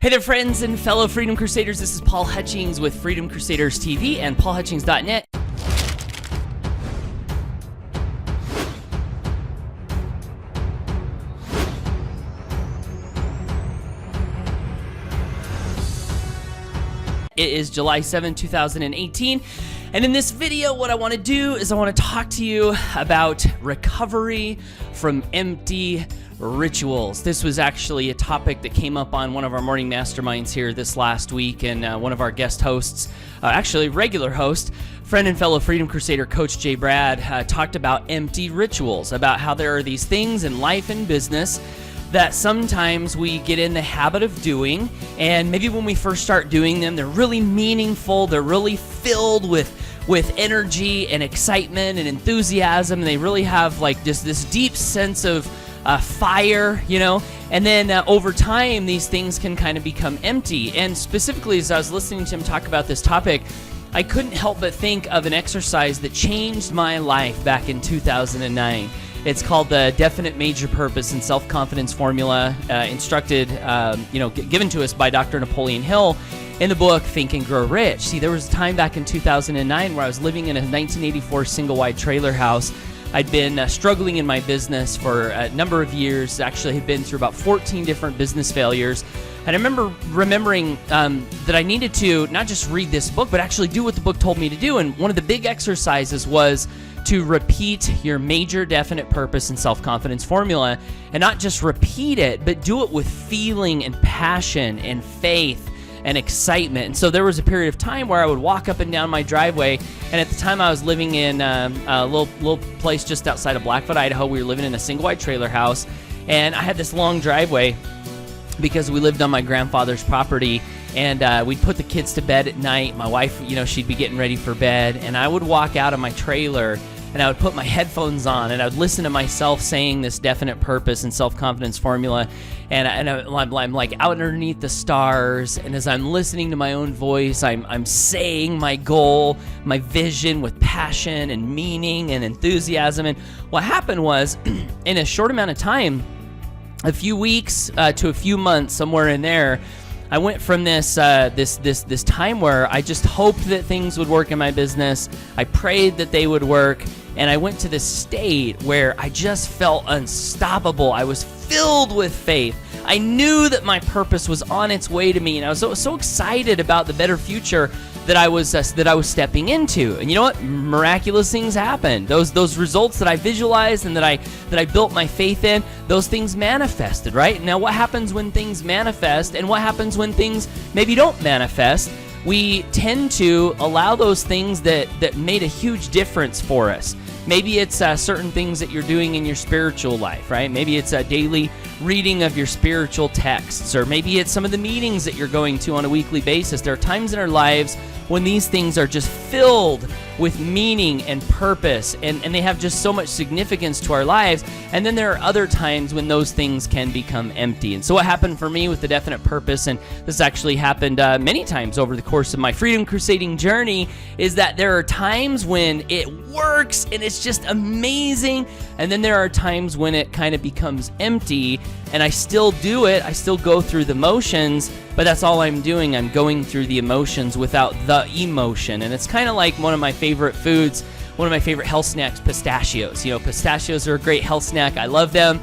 Hey there, friends and fellow Freedom Crusaders. This is Paul Hutchings with Freedom Crusaders TV and paulhutchings.net. It is July 7, 2018. And in this video, what I want to do is I want to talk to you about recovery from empty rituals. This was actually a topic that came up on one of our morning masterminds here this last week, and one of our guest hosts, actually regular host, friend and fellow Freedom Crusader Coach Jay Brad, talked about empty rituals, about how there are these things in life and business that sometimes we get in the habit of doing, and maybe when we first start doing them, they're really meaningful, they're really filled with energy and excitement and enthusiasm, and they really have like just this deep sense of fire, you know, and then over time, these things can kind of become empty. And specifically, as I was listening to him talk about this topic, I couldn't help but think of an exercise that changed my life back in 2009. It's called the Definite Major Purpose and Self-Confidence Formula, given to us by Dr. Napoleon Hill in the book Think and Grow Rich. See, there was a time back in 2009 where I was living in a 1984 single-wide trailer house. I'd been struggling in my business for a number of years. Actually, had been through about 14 different business failures. And I remember remembering that I needed to not just read this book, but actually do what the book told me to do. And one of the big exercises was to repeat your major definite purpose and self-confidence formula, and not just repeat it, but do it with feeling and passion and faith and excitement. And so there was a period of time where I would walk up and down my driveway, and at the time I was living in a little place just outside of Blackfoot, Idaho. We were living in a single-wide trailer house, and I had this long driveway because we lived on my grandfather's property, and we'd put the kids to bed at night. My wife, she'd be getting ready for bed, and I would walk out of my trailer and I would put my headphones on, and I would listen to myself saying this definite purpose and self-confidence formula, and I'm like out underneath the stars, and as I'm listening to my own voice, I'm saying my goal, my vision with passion and meaning and enthusiasm. And what happened was, in a short amount of time, a few weeks to a few months, somewhere in there, I went from this time where I just hoped that things would work in my business. I prayed that they would work, and I went to this state where I just felt unstoppable. I was filled with faith. I knew that my purpose was on its way to me, and I was so excited about the better future that I was stepping into. And you know what? Miraculous things happened. Those results that I visualized and that I built my faith in, those things manifested, right? Now, what happens when things manifest, and what happens when things maybe don't manifest? We tend to allow those things that made a huge difference for us. Maybe it's certain things that you're doing in your spiritual life, right? Maybe it's a daily reading of your spiritual texts, or maybe it's some of the meetings that you're going to on a weekly basis. There are times in our lives when these things are just filled with meaning and purpose, and they have just so much significance to our lives. And then there are other times when those things can become empty. And so what happened for me with the definite purpose, and this actually happened many times over the course of my freedom crusading journey, is that there are times when it works and it's just amazing, and then there are times when it kind of becomes empty, and I still do it, I still go through the motions, but that's all I'm doing. I'm going through the emotions without the emotion. And it's kind of like one of my favorite foods, one of my favorite health snacks, pistachios. Pistachios are a great health snack. I love them.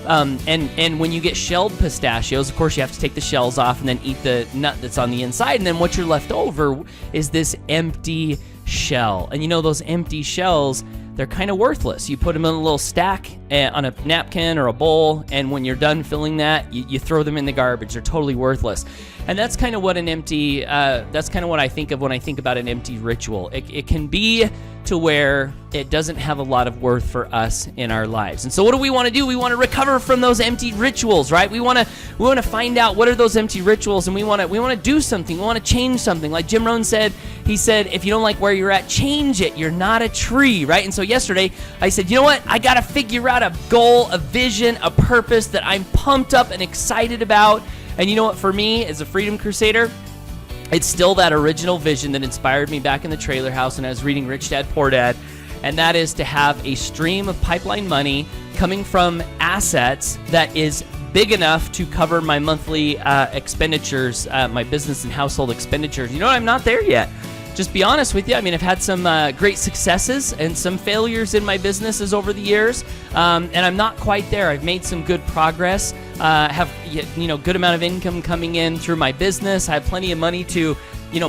And when you get shelled pistachios, of course, you have to take the shells off and then eat the nut that's on the inside. And then what you're left over is this empty shell. And those empty shells, they're kind of worthless. You put them in a little stack on a napkin or a bowl, and when you're done filling that, you throw them in the garbage. They're totally worthless. And that's kind of what that's kind of what I think of when I think about an empty ritual. It can be to where it doesn't have a lot of worth for us in our lives. And so what do we want to do? We want to recover from those empty rituals, right? We want to find out what are those empty rituals, and we want to do something. We want to change something. Like Jim Rohn said, he said, if you don't like where you're at, change it. You're not a tree, right? And so yesterday I said, you know what? I got to figure out a goal, a vision, a purpose that I'm pumped up and excited about. And you know what? For me, as a Freedom Crusader, it's still that original vision that inspired me back in the trailer house when I was reading Rich Dad, Poor Dad, and that is to have a stream of pipeline money coming from assets that is big enough to cover my monthly expenditures, my business and household expenditures. You know what? I'm not there yet. Just be honest with you. I mean, I've had some great successes and some failures in my businesses over the years, and I'm not quite there. I've made some good progress. Have good amount of income coming in through my business. I have plenty of money to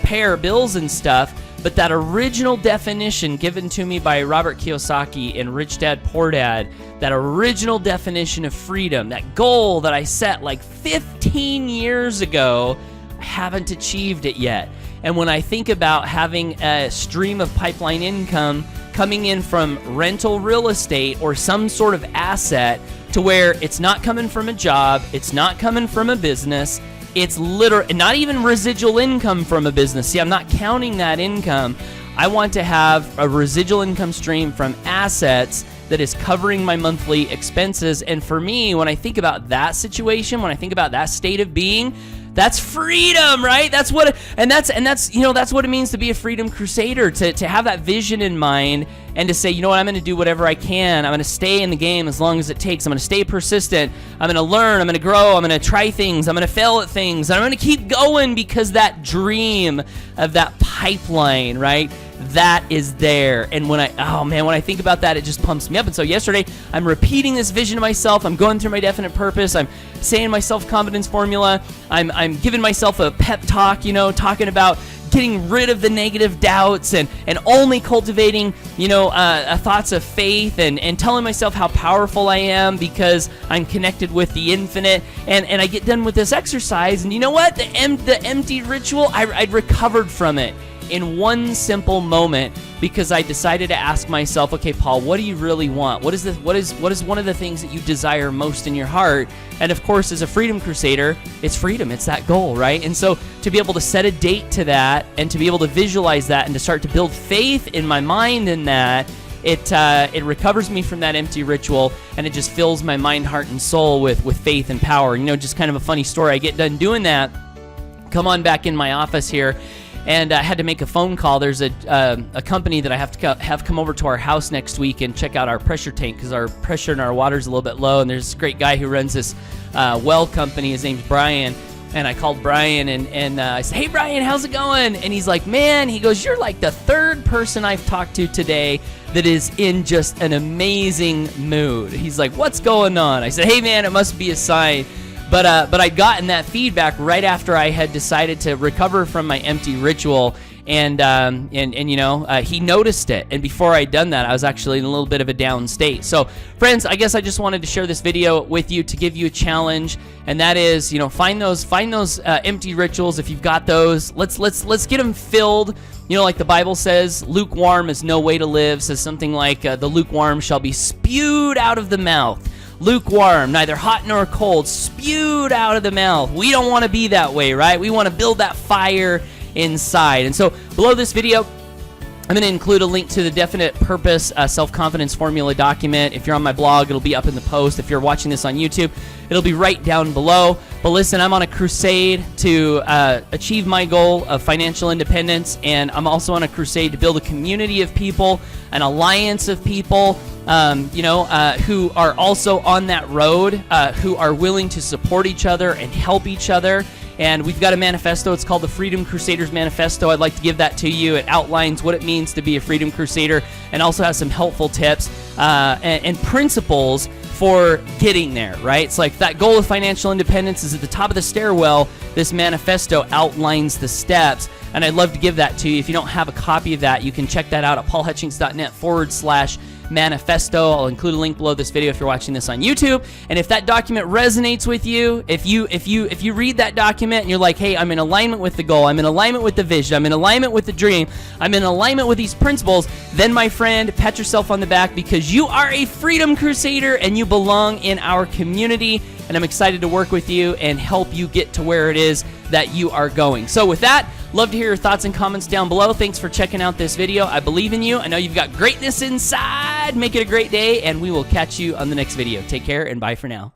pay our bills and stuff. But that original definition given to me by Robert Kiyosaki in Rich Dad, Poor Dad, that original definition of freedom, that goal that I set like 15 years ago, I haven't achieved it yet. And when I think about having a stream of pipeline income coming in from rental real estate or some sort of asset to where it's not coming from a job, it's not coming from a business, it's literally not even residual income from a business. See, I'm not counting that income. I want to have a residual income stream from assets that is covering my monthly expenses. And for me, when I think about that situation, when I think about that state of being, that's freedom, right? That's what it means to be a freedom crusader, to have that vision in mind and to say, you know what, I'm going to do whatever I can. I'm going to stay in the game as long as it takes. I'm going to stay persistent. I'm going to learn. I'm going to grow. I'm going to try things. I'm going to fail at things. And I'm going to keep going because that dream of that pipeline, right? That is there. And when I think about that, it just pumps me up. And so yesterday, I'm repeating this vision to myself. I'm going through my definite purpose. I'm saying my self-confidence formula. I'm giving myself a pep talk, talking about getting rid of the negative doubts and only cultivating, thoughts of faith and telling myself how powerful I am because I'm connected with the infinite. And I get done with this exercise, and you know what? The empty ritual, I recovered from it in one simple moment because I decided to ask myself, okay, Paul, what do you really want? What is one of the things that you desire most in your heart? And of course, as a freedom crusader, it's freedom. It's that goal, right? And so to be able to set a date to that and to be able to visualize that and to start to build faith in my mind in that, it recovers me from that empty ritual, and it just fills my mind, heart, and soul with faith and power. Just kind of a funny story. I get done doing that, come on back in my office here, and I had to make a phone call. There's a company that I have to have come over to our house next week and check out our pressure tank because our pressure in our water is a little bit low. And there's this great guy who runs this well company. His name's Brian. And I called Brian and I said, hey, Brian, how's it going? And he's like, man, he goes, you're like the third person I've talked to today that is in just an amazing mood. He's like, what's going on? I said, hey, man, it must be a sign. But I'd gotten that feedback right after I had decided to recover from my empty ritual, and he noticed it. And before I'd done that, I was actually in a little bit of a down state. So, friends, I guess I just wanted to share this video with you to give you a challenge, and that is, find those empty rituals if you've got those. Let's get them filled. Like the Bible says, lukewarm is no way to live. Says something like, the lukewarm shall be spewed out of the mouth. Lukewarm, neither hot nor cold, spewed out of the mouth. We don't want to be that way, right? We want to build that fire inside. And so below this video, I'm going to include a link to the Definite Purpose Self-Confidence Formula document. If you're on my blog, it'll be up in the post. If you're watching this on YouTube, it'll be right down below. But listen, I'm on a crusade to achieve my goal of financial independence, and I'm also on a crusade to build a community of people, an alliance of people, who are also on that road, who are willing to support each other and help each other. And we've got a manifesto. It's called the Freedom Crusaders Manifesto. I'd like to give that to you. It outlines what it means to be a Freedom Crusader and also has some helpful tips and principles for getting there, right? It's like that goal of financial independence is at the top of the stairwell. This manifesto outlines the steps, and I'd love to give that to you. If you don't have a copy of that, you can check that out at paulhutchings.net/manifesto. I'll include a link below this video if you're watching this on YouTube. And if that document resonates with you, if you read that document and you're like, hey, I'm in alignment with the goal, I'm in alignment with the vision, I'm in alignment with the dream, I'm in alignment with these principles, then my friend, pat yourself on the back because you are a Freedom Crusader and you belong in our community. And I'm excited to work with you and help you get to where it is that you are going. So with that, love to hear your thoughts and comments down below. Thanks for checking out this video. I believe in you. I know you've got greatness inside. Make it a great day, and we will catch you on the next video. Take care, and bye for now.